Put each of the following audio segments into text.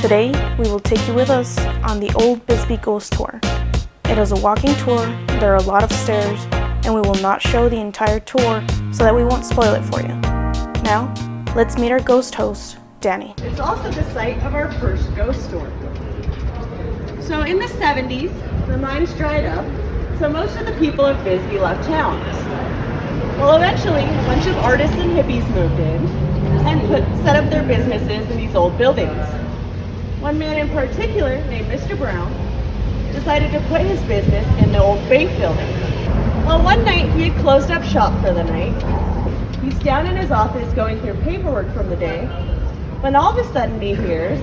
Today, we will take you with us on the Old Bisbee Ghost Tour. It is a walking tour, there are a lot of stairs, and we will not show the entire tour so that we won't spoil it for you. Now, let's meet our ghost host, Danny. It's also the site of our first ghost story. So in the 70s, the mines dried up, so most of the people of Bisbee left town. Well, eventually, a bunch of artists and hippies moved in and set up their businesses in these old buildings. One man in particular, named Mr. Brown, decided to put his business in the old bank building. Well, one night he had closed up shop for the night. He's down in his office going through paperwork from the day, when all of a sudden he hears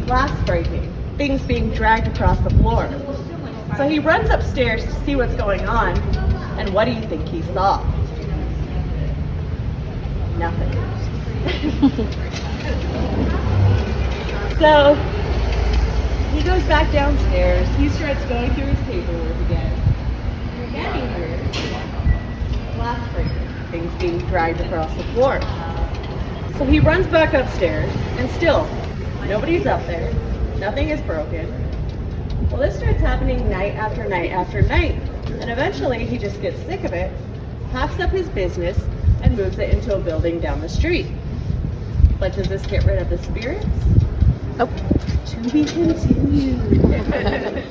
glass breaking, things being dragged across the floor. So he runs upstairs to see what's going on, and what do you think he saw? Nothing. So he goes back downstairs, he starts going through his paperwork again, and again he hears glass breaking, things being dragged across the floor. So he runs back upstairs, and still, nobody's up there, nothing is broken. Well, this starts happening night after night after night, and eventually he just gets sick of it, packs up his business, and moves it into a building down the street. But does this get rid of the spirits? Oh, To be continued. The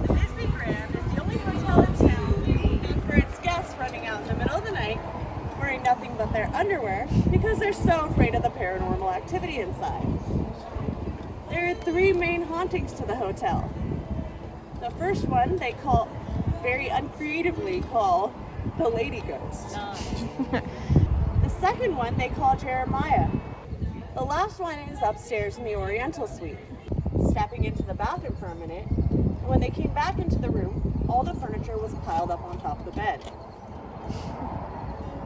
Bisbee Grand is the only hotel in town known for its guests running out in the middle of the night wearing nothing but their underwear because they're so afraid of the paranormal activity inside. There are three main hauntings to the hotel. The first one they very uncreatively call the Lady Ghost. The second one they call Jeremiah. The last one is upstairs in the Oriental Suite. Stepping into the bathroom for a minute, and when they came back into the room, all the furniture was piled up on top of the bed.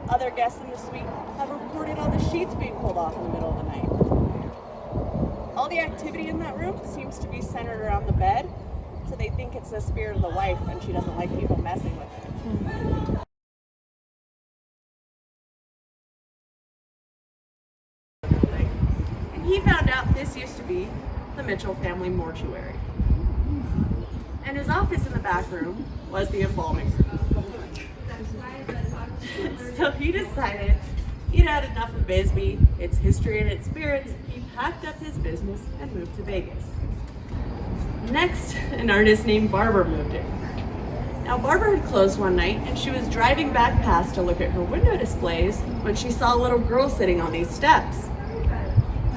Other guests in the suite have reported all the sheets being pulled off in the middle of the night. All the activity in that room seems to be centered around the bed, so they think it's the spirit of the wife and she doesn't like people messing with her. And he found out this used to be the Mitchell family mortuary. And his office in the back room was the embalming room. So he decided he'd had enough of Bisbee, its history and its spirits. He packed up his business and moved to Vegas. Next, an artist named Barbara moved in. Now Barbara had closed one night and she was driving back past to look at her window displays when she saw a little girl sitting on these steps.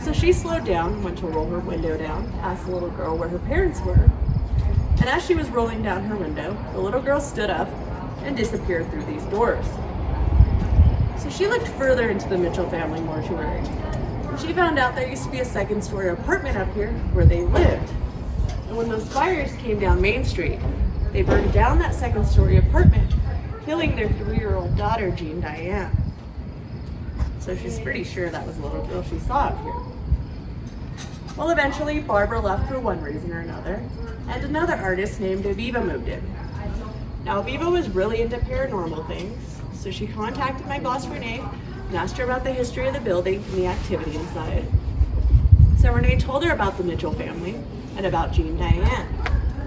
So she slowed down, went to roll her window down, asked the little girl where her parents were. And as she was rolling down her window, the little girl stood up and disappeared through these doors. So she looked further into the Mitchell family mortuary. And she found out there used to be a second-story apartment up here where they lived. And when those fires came down Main Street, they burned down that second-story apartment, killing their 3-year-old daughter, Jean Diane. So she's pretty sure that was the little girl she saw up here. Well, eventually, Barbara left for one reason or another, and another artist named Aviva moved in. Now, Aviva was really into paranormal things, so she contacted my boss, Renee, and asked her about the history of the building and the activity inside. So Renee told her about the Mitchell family and about Jean Diane,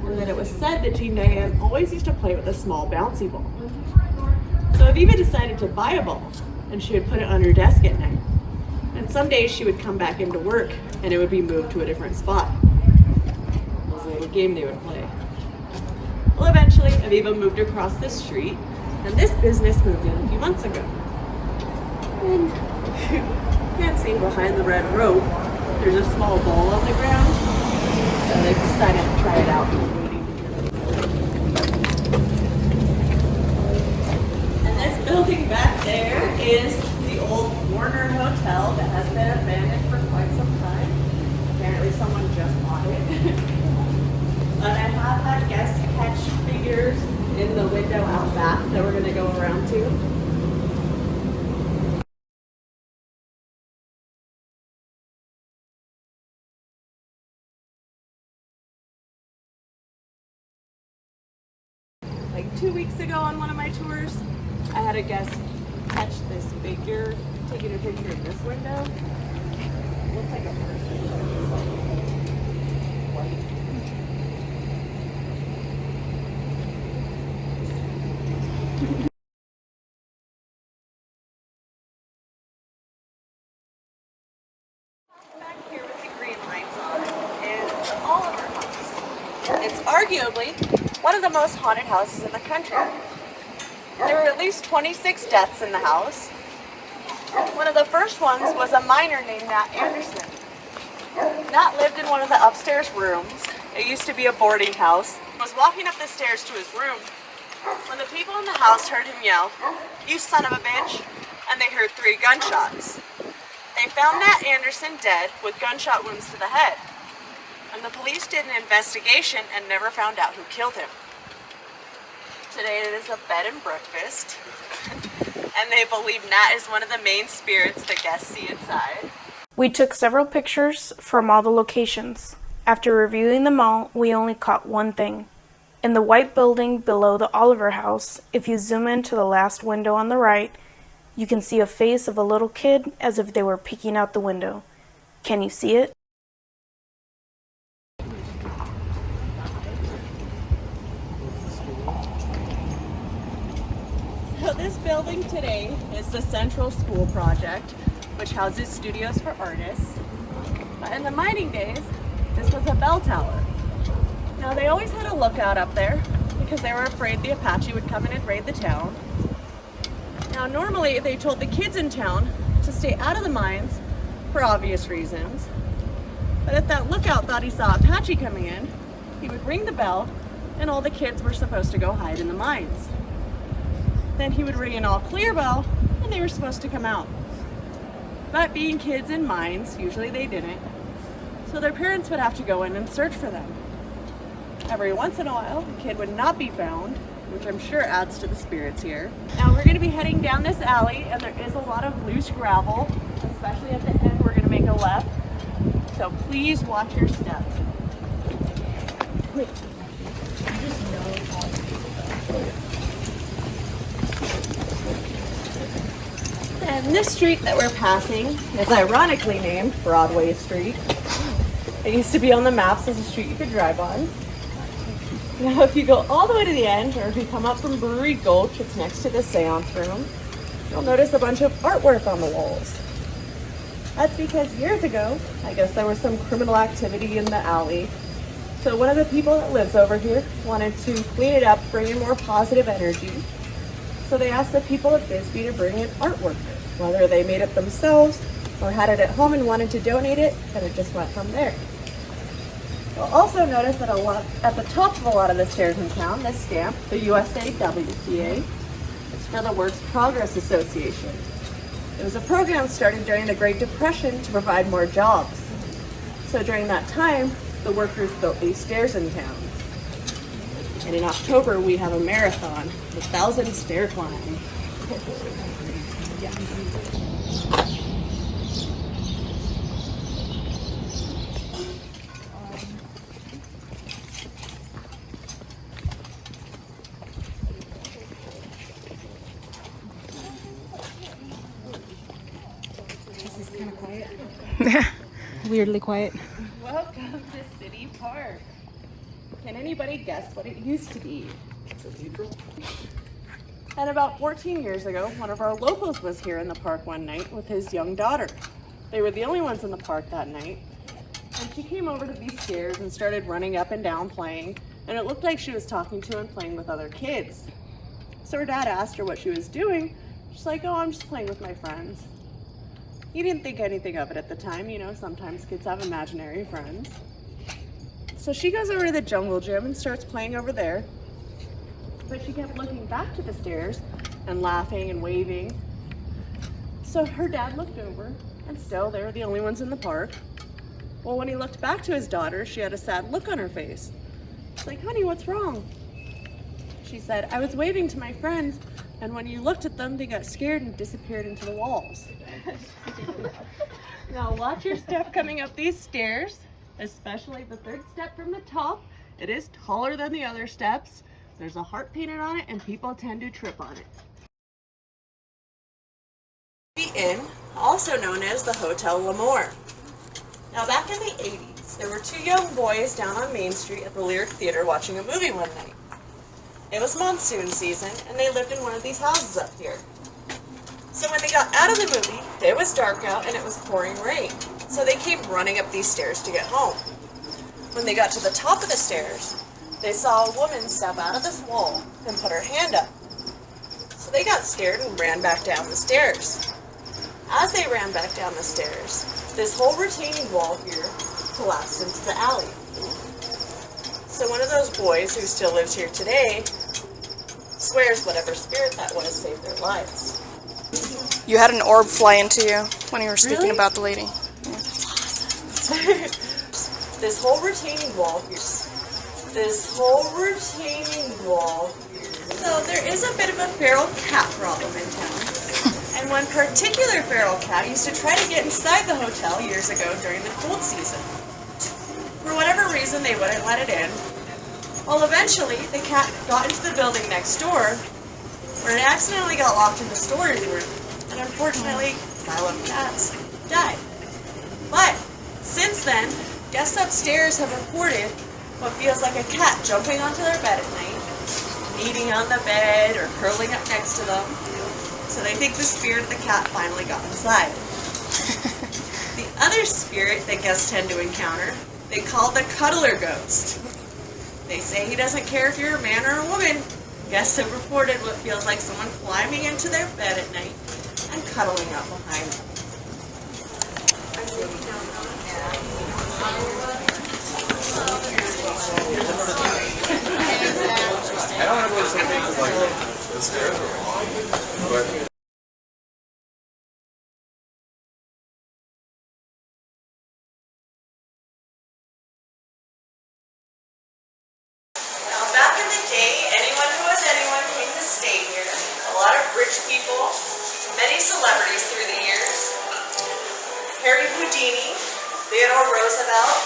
and that it was said that Jean Diane always used to play with a small bouncy ball. So Aviva decided to buy a ball, and she would put it on her desk at night. And some days she would come back into work, and it would be moved to a different spot. It was a little game they would play. Well, eventually, Aviva moved across the street, and this business moved in a few months ago. And you can't see behind the red rope, there's a small ball on the ground, so they decided to try it out. And this building back there is the old Warner Hotel that has been abandoned for quite some time. Apparently someone just bought it. But I have had guests catch figures in the window out back that we're going to go around to. Like 2 weeks ago on one of my tours, I had a guest catch this figure take get a picture of this window. Looks like a person. Back here with the green lights on is the Oliver House. It's arguably one of the most haunted houses in the country. There were at least 26 deaths in the house. One of the first ones was a miner named Nat Anderson. Nat lived in one of the upstairs rooms. It used to be a boarding house. He was walking up the stairs to his room when the people in the house heard him yell, "You son of a bitch," and they heard 3 gunshots. They found Nat Anderson dead with gunshot wounds to the head. And the police did an investigation and never found out who killed him. Today it is a bed and breakfast. And they believe Nat is one of the main spirits the guests see inside. We took several pictures from all the locations. After reviewing them all, we only caught one thing. In the white building below the Oliver House, if you zoom into the last window on the right, you can see a face of a little kid as if they were peeking out the window. Can you see it? So this building today is the Central School Project, which houses studios for artists. But in the mining days, this was a bell tower. Now they always had a lookout up there because they were afraid the Apache would come in and raid the town. Now normally they told the kids in town to stay out of the mines for obvious reasons. But if that lookout thought he saw Apache coming in, he would ring the bell and all the kids were supposed to go hide in the mines. Then he would ring an all clear bell and they were supposed to come out. But being kids in mines, usually they didn't. So their parents would have to go in and search for them. Every once in a while, the kid would not be found, which I'm sure adds to the spirits here. Now we're going to be heading down this alley and there is a lot of loose gravel, especially at the end we're going to make a left. So please watch your steps. Wait. And this street that we're passing is ironically named Broadway Street. It used to be on the maps as a street you could drive on. Now if you go all the way to the end, or if you come up from Brewery Gulch, it's next to the seance room, you'll notice a bunch of artwork on the walls. That's because years ago, I guess there was some criminal activity in the alley. So one of the people that lives over here wanted to clean it up, bring in more positive energy. So they asked the people at Bisbee to bring in artwork, whether they made it themselves or had it at home and wanted to donate it, and it just went from there. You'll also notice that at the top of a lot of the stairs in town, this stamp, the USA WPA, it's for the Works Progress Association. It was a program started during the Great Depression to provide more jobs. So during that time, the workers built these stairs in town. And in October, we have a marathon, the 1,000 stair climb. Yeah. This is kind of quiet. Weirdly quiet. Welcome to City Park. Can anybody guess what it used to be? Cathedral? And about 14 years ago, one of our locals was here in the park one night with his young daughter. They were the only ones in the park that night. And she came over to these stairs and started running up and down playing. And it looked like she was talking to and playing with other kids. So her dad asked her what she was doing. She's like, "Oh, I'm just playing with my friends." He didn't think anything of it at the time. You know, sometimes kids have imaginary friends. So she goes over to the jungle gym and starts playing over there. But she kept looking back to the stairs and laughing and waving. So her dad looked over and still they were the only ones in the park. Well, when he looked back to his daughter, she had a sad look on her face. She's like, "Honey, what's wrong?" She said, "I was waving to my friends and when you looked at them, they got scared and disappeared into the walls." Now watch your step coming up these stairs, especially the third step from the top. It is taller than the other steps. There's a heart painted on it and people tend to trip on it. The inn also known as the Hotel L'Amour. Now, back in the 80s, there were two young boys down on Main Street at the Lyric Theater watching a movie one night. It was monsoon season, and they lived in one of these houses up here. So when they got out of the movie, it was dark out and it was pouring rain. So they came running up these stairs to get home. When they got to the top of the stairs, they saw a woman step out of this wall and put her hand up. So they got scared and ran back down the stairs. As they ran back down the stairs, this whole retaining wall here collapsed into the alley. So one of those boys who still lives here today swears whatever spirit that was saved their lives. You had an orb fly into you when you were speaking Really? about the lady. This whole retaining wall here. This whole retaining wall here. So there is a bit of a feral cat problem in town. And one particular feral cat used to try to get inside the hotel years ago during the cold season. For whatever reason, they wouldn't let it in. Well, eventually, the cat got into the building next door, where it accidentally got locked in the storage room, and unfortunately, my love cats died. But since then, guests upstairs have reported what feels like a cat jumping onto their bed at night, kneading on the bed or curling up next to them. So they think the spirit of the cat finally got inside. The other spirit that guests tend to encounter, they call the cuddler ghost. They say he doesn't care if you're a man or a woman. Guests have reported what feels like someone climbing into their bed at night and cuddling up behind them. I don't know what some things like the stairs are long, but Now, back in the day, anyone who was anyone came to stay here. A lot of rich people, many celebrities through the years. Harry Houdini, Theodore Roosevelt,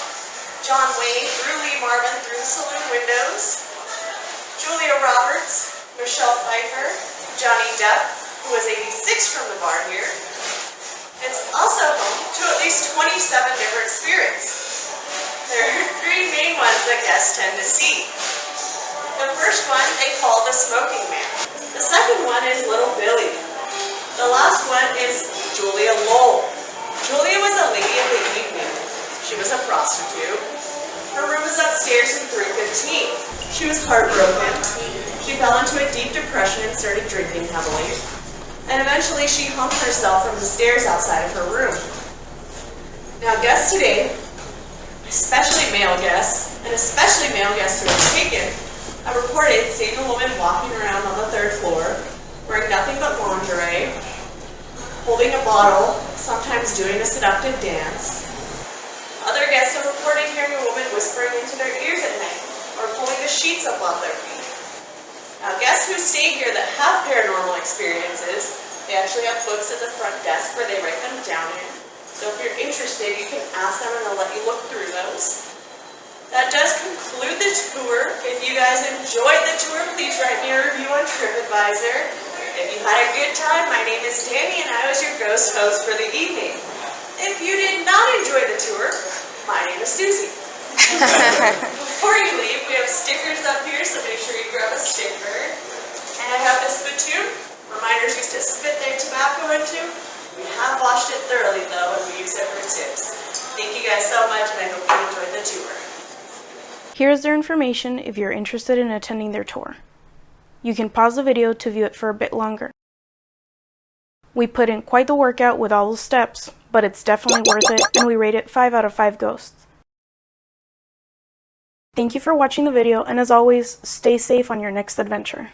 John Wayne threw Lee Marvin through the saloon windows, Julia Roberts, Michelle Pfeiffer, Johnny Depp, who was 86 from the bar here. It's also home to at least 27 different spirits. There are three main ones that guests tend to see. The first one they call the Smoking Man. The second one is Little Billy. The last one is Julia Lowell. Julia was a lady of the evening. She was a prostitute. Her room was upstairs in 315. She was heartbroken. She fell into a deep depression and started drinking heavily. And eventually she hung herself from the stairs outside of her room. Now guests today, especially male guests, and especially male guests who are taken, have reported seeing a woman walking around on the 3rd floor, wearing nothing but lingerie, holding a bottle, sometimes doing a seductive dance. Other guests have reported hearing a woman whispering into their ears at night, or pulling the sheets up off their feet. Now, guests who stay here that have paranormal experiences, they actually have books at the front desk where they write them down in. So if you're interested, you can ask them and they'll let you look through those. That does conclude the tour. If you guys enjoyed the tour, please write me a review on TripAdvisor. If you had a good time, my name is Danny and I was your ghost host for the evening. If you did not enjoy the tour, my name is Susie. Before you leave, we have stickers up here, so make sure you grab a sticker. And I have this spittoon. Reminders used to spit their tobacco into. We have washed it thoroughly though, and we use it for tips. Thank you guys so much, and I hope you enjoyed the tour. Here's their information if you're interested in attending their tour. You can pause the video to view it for a bit longer. We put in quite the workout with all the steps, but it's definitely worth it, and we rate it 5 out of 5 ghosts. Thank you for watching the video, and as always, stay safe on your next adventure.